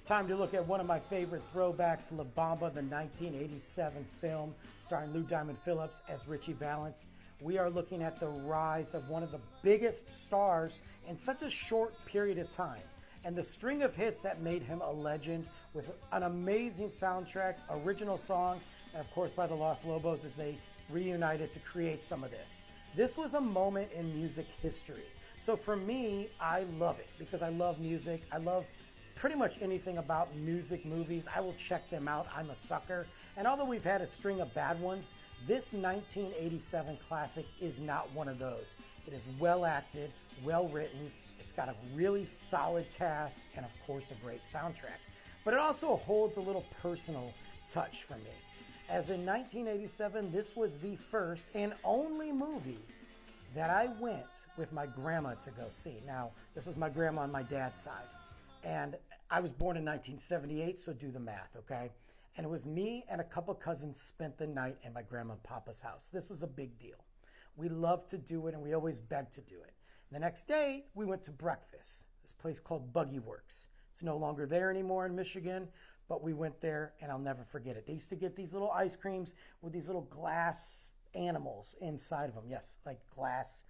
time to look at one of my favorite throwbacks, La Bamba, the 1987 film starring Lou Diamond Phillips as Richie Valens. We are looking at the rise of one of the biggest stars in such a short period of time, and the string of hits that made him a legend with an amazing soundtrack, original songs, and of course by the Los Lobos as they reunited to create some of this. This was a moment in music history. So for me, I love it because I love music. I love pretty much anything about music movies. I will check them out. I'm a sucker. And although we've had a string of bad ones, this 1987 classic is not one of those. It is well acted, well written. It's got a really solid cast and of course a great soundtrack. But it also holds a little personal touch for me. As in 1987, this was the first and only movie that I went with my grandma to go see. Now, this was my grandma on my dad's side. And I was born in 1978, so do the math, okay? And it was me and a couple cousins spent the night in my grandma and papa's house. This was a big deal. We loved to do it, and we always begged to do it. The next day, we went to breakfast, this place called Buggy Works. It's no longer there anymore in Michigan, but we went there, and I'll never forget it. They used to get these little ice creams with these little glass animals inside of them. Yes, like glass,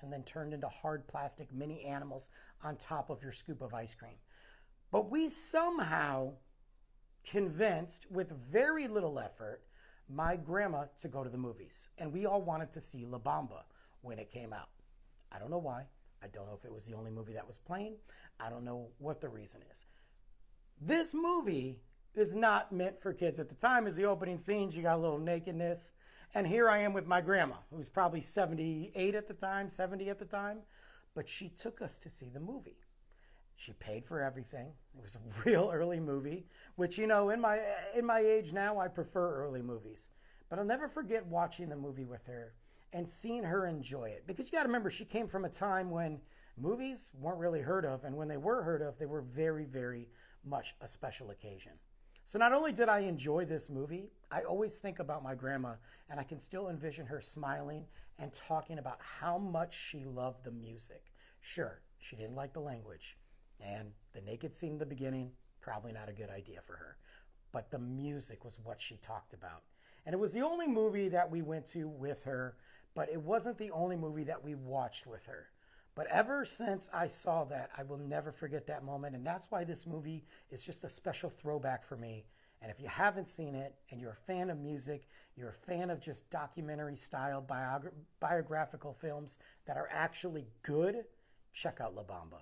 and then turned into hard plastic mini animals on top of your scoop of ice cream. But we somehow convinced, with very little effort, my grandma to go to the movies. And we all wanted to see La Bamba when it came out. I don't know why. I don't know if it was the only movie that was playing. I don't know what the reason is. This movie is not meant for kids. At the time, as the opening scenes, you got a little nakedness. And here I am with my grandma, who was probably 78 at the time, 70 at the time. But she took us to see the movie. She paid for everything. It was a real early movie, which, you know, in my age now, I prefer early movies. But I'll never forget watching the movie with her and seeing her enjoy it. Because you got to remember, she came from a time when movies weren't really heard of. And when they were heard of, they were very, very much a special occasion. So not only did I enjoy this movie, I always think about my grandma, and I can still envision her smiling and talking about how much she loved the music. Sure, she didn't like the language, and the naked scene in the beginning, probably not a good idea for her. But the music was what she talked about. And it was the only movie that we went to with her, but it wasn't the only movie that we watched with her. But ever since I saw that, I will never forget that moment. And that's why this movie is just a special throwback for me. And if you haven't seen it and you're a fan of music, you're a fan of just documentary style biographical films that are actually good, check out La Bamba.